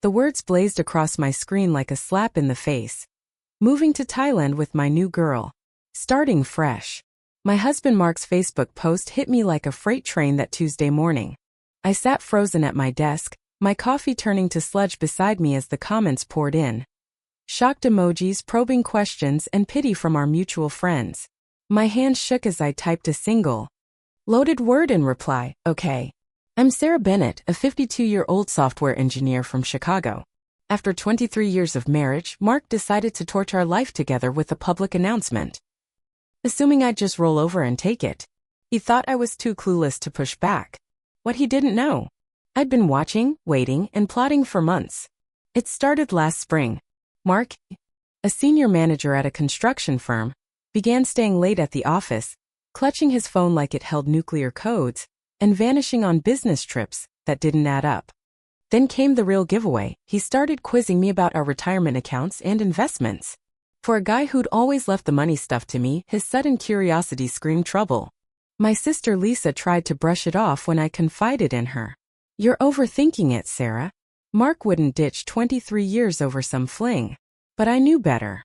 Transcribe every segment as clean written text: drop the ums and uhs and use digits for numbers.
The words blazed across my screen like a slap in the face. Moving to Thailand with my new girl. Starting fresh. My husband Mark's Facebook post hit me like a freight train that Tuesday morning. I sat frozen at my desk, my coffee turning to sludge beside me as the comments poured in. Shocked emojis, probing questions, and pity from our mutual friends. My hand shook as I typed a single loaded word in reply, okay. I'm Sarah Bennett, a 52-year-old software engineer from Chicago. After 23 years of marriage, Mark decided to torch our life together with a public announcement. Assuming I'd just roll over and take it. He thought I was too clueless to push back. What he didn't know. I'd been watching, waiting, and plotting for months. It started last spring. Mark, a senior manager at a construction firm, began staying late at the office, clutching his phone like it held nuclear codes, and vanishing on business trips that didn't add up. Then came the real giveaway. He started quizzing me about our retirement accounts and investments. For a guy who'd always left the money stuff to me, his sudden curiosity screamed trouble. My sister Lisa tried to brush it off when I confided in her. You're overthinking it, Sarah. Mark wouldn't ditch 23 years over some fling. But I knew better.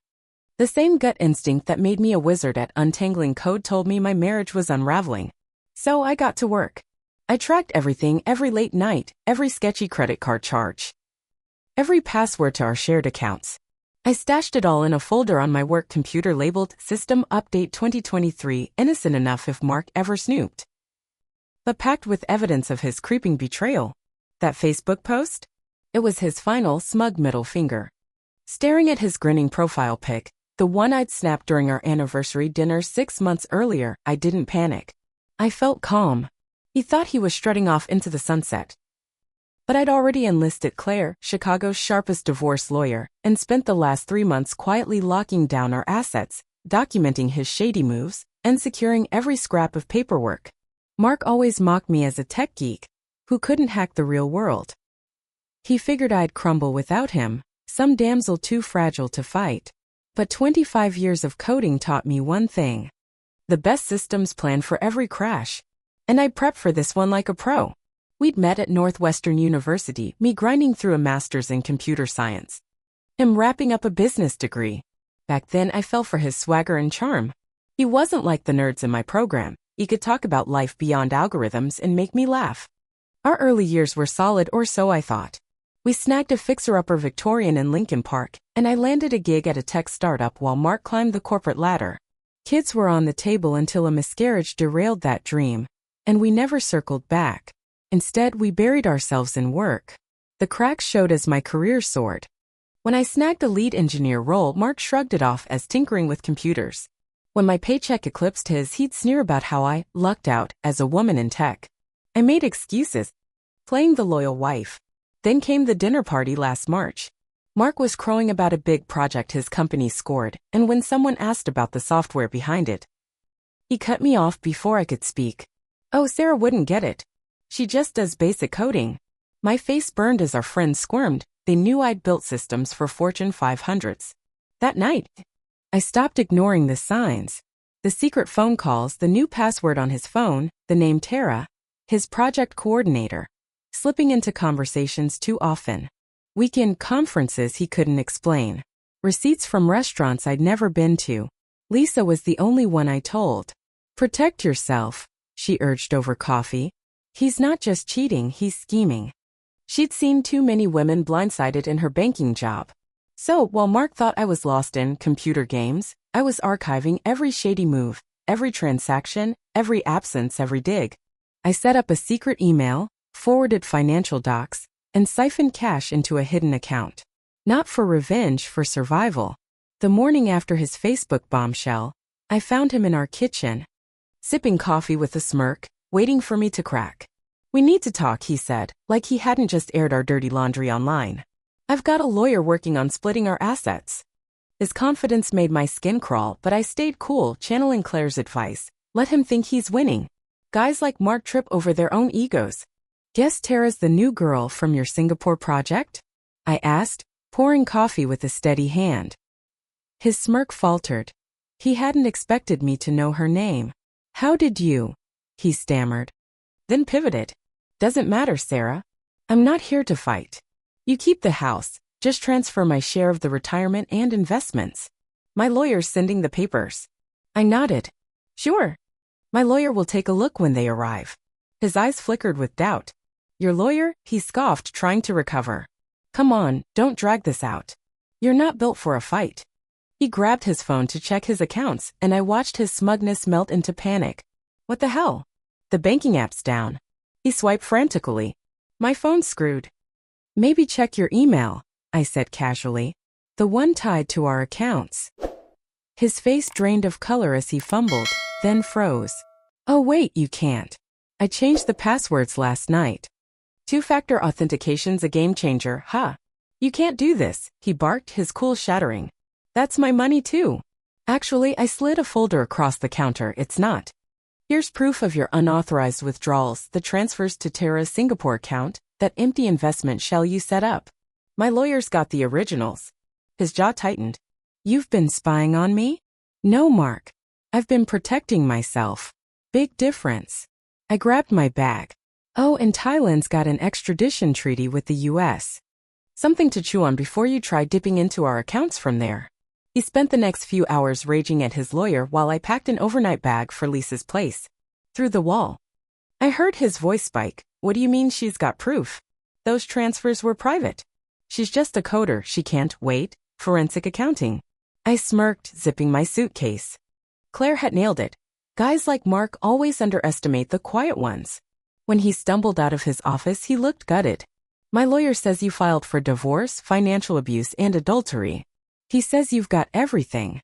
The same gut instinct that made me a wizard at untangling code told me my marriage was unraveling. So I got to work. I tracked everything, every late night, every sketchy credit card charge, every password to our shared accounts. I stashed it all in a folder on my work computer labeled System Update 2023, innocent enough if Mark ever snooped. But packed with evidence of his creeping betrayal. That Facebook post? It was his final smug middle finger. Staring at his grinning profile pic, the one I'd snapped during our anniversary dinner 6 months earlier, I didn't panic. I felt calm. He thought he was strutting off into the sunset. But I'd already enlisted Claire, Chicago's sharpest divorce lawyer, and spent the last 3 months quietly locking down our assets, documenting his shady moves, and securing every scrap of paperwork. Mark always mocked me as a tech geek who couldn't hack the real world. He figured I'd crumble without him, some damsel too fragile to fight. But 25 years of coding taught me one thing. The best systems plan for every crash. And I prepped for this one like a pro. We'd met at Northwestern University, me grinding through a master's in computer science. Him wrapping up a business degree. Back then I fell for his swagger and charm. He wasn't like the nerds in my program. He could talk about life beyond algorithms and make me laugh. Our early years were solid, or so I thought. We snagged a fixer-upper Victorian in Lincoln Park, and I landed a gig at a tech startup while Mark climbed the corporate ladder. Kids were on the table until a miscarriage derailed that dream, and we never circled back. Instead, we buried ourselves in work. The cracks showed as my career soared. When I snagged a lead engineer role, Mark shrugged it off as tinkering with computers. When my paycheck eclipsed his, he'd sneer about how I lucked out as a woman in tech. I made excuses, playing the loyal wife. Then came the dinner party last March. Mark was crowing about a big project his company scored, and when someone asked about the software behind it, he cut me off before I could speak. Oh, Sarah wouldn't get it. She just does basic coding. My face burned as our friends squirmed. They knew I'd built systems for Fortune 500s. That night, I stopped ignoring the signs. The secret phone calls, the new password on his phone, the name Tara, his project coordinator, slipping into conversations too often. Weekend conferences he couldn't explain. Receipts from restaurants I'd never been to. Lisa was the only one I told. Protect yourself, she urged over coffee. He's not just cheating, he's scheming. She'd seen too many women blindsided in her banking job. So, while Mark thought I was lost in computer games, I was archiving every shady move, every transaction, every absence, every dig. I set up a secret email, forwarded financial docs, and siphoned cash into a hidden account. Not for revenge, for survival. The morning after his Facebook bombshell, I found him in our kitchen, sipping coffee with a smirk, waiting for me to crack. We need to talk, he said, like he hadn't just aired our dirty laundry online. I've got a lawyer working on splitting our assets. His confidence made my skin crawl, but I stayed cool, channeling Claire's advice. Let him think he's winning. Guys like Mark trip over their own egos. Guess Tara's the new girl from your Singapore project? I asked, pouring coffee with a steady hand. His smirk faltered. He hadn't expected me to know her name. How did you? He stammered. Then pivoted. Doesn't matter, Sarah. I'm not here to fight. You keep the house, just transfer my share of the retirement and investments. My lawyer's sending the papers. I nodded. Sure. My lawyer will take a look when they arrive. His eyes flickered with doubt. Your lawyer? He scoffed, trying to recover. Come on, don't drag this out. You're not built for a fight. He grabbed his phone to check his accounts, and I watched his smugness melt into panic. What the hell? The banking app's down. He swiped frantically. My phone's screwed. Maybe check your email, I said casually. The one tied to our accounts. His face drained of color as he fumbled, then froze. Oh wait, you can't. I changed the passwords last night. Two-factor authentication's a game changer, huh? You can't do this, he barked, his cool shattering. That's my money too. Actually, I slid a folder across the counter, it's not. Here's proof of your unauthorized withdrawals, the transfers to Tara's Singapore account, that empty investment shell you set up. My lawyer's got the originals. His jaw tightened. You've been spying on me? No, Mark. I've been protecting myself. Big difference. I grabbed my bag. Oh, and Thailand's got an extradition treaty with the US. Something to chew on before you try dipping into our accounts from there. He spent the next few hours raging at his lawyer while I packed an overnight bag for Lisa's place. Through the wall. I heard his voice spike. What do you mean she's got proof? Those transfers were private. She's just a coder, she can't wait. Forensic accounting. I smirked, zipping my suitcase. Claire had nailed it. Guys like Mark always underestimate the quiet ones. When he stumbled out of his office, he looked gutted. My lawyer says you filed for divorce, financial abuse, and adultery. He says you've got everything.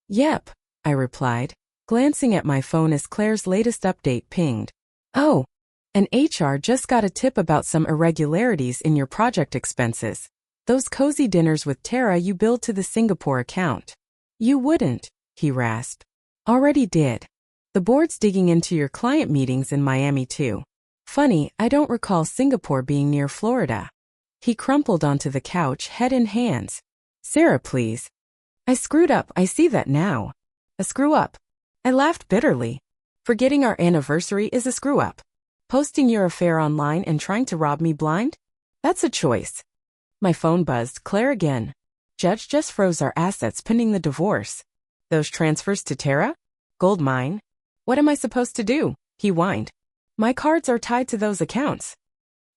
Yep, I replied, glancing at my phone as Claire's latest update pinged. Oh, and HR just got a tip about some irregularities in your project expenses. Those cozy dinners with Tara you billed to the Singapore account. You wouldn't, he rasped. Already did. The board's digging into your client meetings in Miami too. Funny, I don't recall Singapore being near Florida. He crumpled onto the couch, head in hands. Sarah, please. I screwed up, I see that now. A screw up. I laughed bitterly. Forgetting our anniversary is a screw up. Posting your affair online and trying to rob me blind? That's a choice. My phone buzzed. Claire again. Judge just froze our assets pending the divorce. Those transfers to Tara? Gold mine. What am I supposed to do? He whined. My cards are tied to those accounts.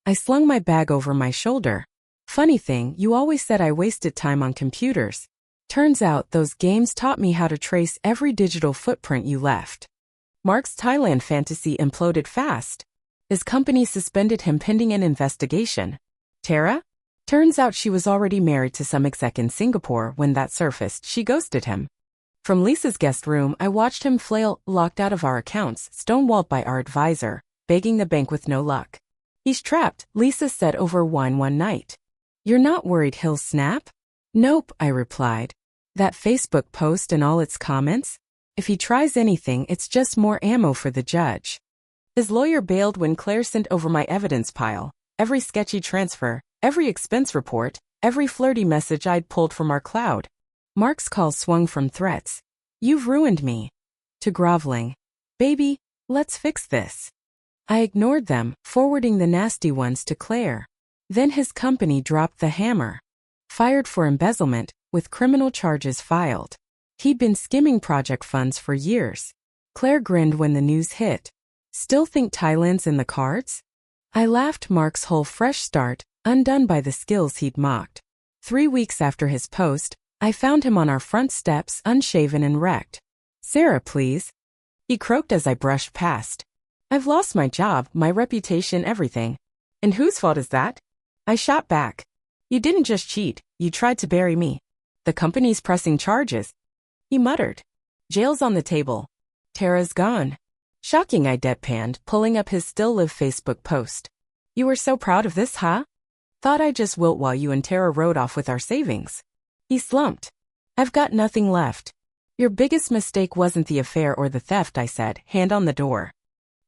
I slung my bag over my shoulder. Funny thing, you always said I wasted time on computers. Turns out those games taught me how to trace every digital footprint you left. Mark's Thailand fantasy imploded fast. His company suspended him pending an investigation. Tara? Turns out she was already married to some exec in Singapore. When that surfaced, she ghosted him. From Lisa's guest room, I watched him flail, locked out of our accounts, stonewalled by our advisor, begging the bank with no luck. He's trapped, Lisa said over wine one night. You're not worried he'll snap? Nope, I replied. That Facebook post and all its comments? If he tries anything, it's just more ammo for the judge. His lawyer bailed when Claire sent over my evidence pile, every sketchy transfer, every expense report, every flirty message I'd pulled from our cloud. Mark's call swung from threats. You've ruined me. To groveling. Baby, let's fix this. I ignored them, forwarding the nasty ones to Claire. Then his company dropped the hammer. Fired for embezzlement, with criminal charges filed. He'd been skimming project funds for years. Claire grinned when the news hit. Still think Thailand's in the cards? I laughed. Mark's whole fresh start, undone by the skills he'd mocked. 3 weeks after his post, I found him on our front steps, unshaven and wrecked. Sarah, please. He croaked as I brushed past. I've lost my job, my reputation, everything. And whose fault is that? I shot back. You didn't just cheat, you tried to bury me. The company's pressing charges. He muttered. Jail's on the table. Tara's gone. Shocking, I deadpanned, pulling up his still live Facebook post. You were so proud of this, huh? Thought I'd just wilt while you and Tara rode off with our savings. He slumped. I've got nothing left. Your biggest mistake wasn't the affair or the theft, I said, hand on the door.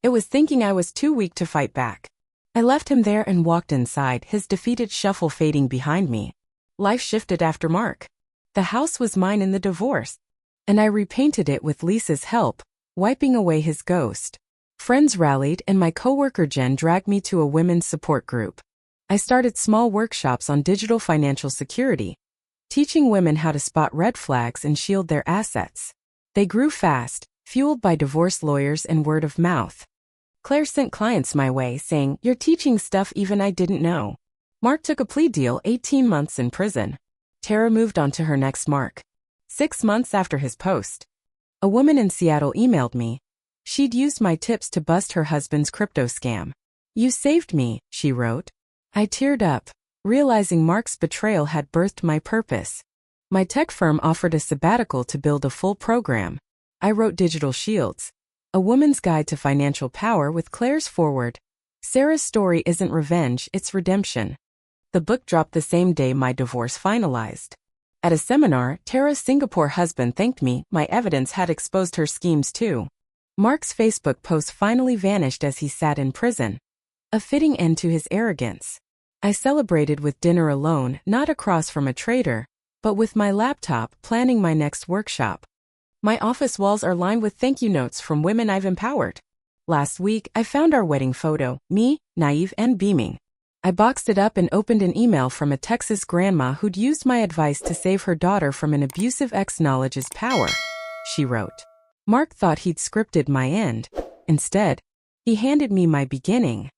It was thinking I was too weak to fight back. I left him there and walked inside, his defeated shuffle fading behind me. Life shifted after Mark. The house was mine in the divorce, and I repainted it with Lisa's help, wiping away his ghost. Friends rallied and my coworker Jen dragged me to a women's support group. I started small workshops on digital financial security, teaching women how to spot red flags and shield their assets. They grew fast, fueled by divorce lawyers and word of mouth. Claire sent clients my way saying, "You're teaching stuff even I didn't know." Mark took a plea deal, 18 months in prison. Tara moved on to her next mark. 6 months after his post, a woman in Seattle emailed me. She'd used my tips to bust her husband's crypto scam. "You saved me," she wrote. I teared up, realizing Mark's betrayal had birthed my purpose. My tech firm offered a sabbatical to build a full program. I wrote Digital Shields, A Woman's Guide to Financial Power with Claire's foreword. Sarah's story isn't revenge, it's redemption. The book dropped the same day my divorce finalized. At a seminar, Tara's Singapore husband thanked me. My evidence had exposed her schemes too. Mark's Facebook post finally vanished as he sat in prison. A fitting end to his arrogance. I celebrated with dinner alone, not across from a traitor, but with my laptop, planning my next workshop. My office walls are lined with thank you notes from women I've empowered. Last week, I found our wedding photo, me, naive and beaming. I boxed it up and opened an email from a Texas grandma who'd used my advice to save her daughter from an abusive ex. "Knowledge is power," she wrote. Mark thought he'd scripted my end. Instead, he handed me my beginning.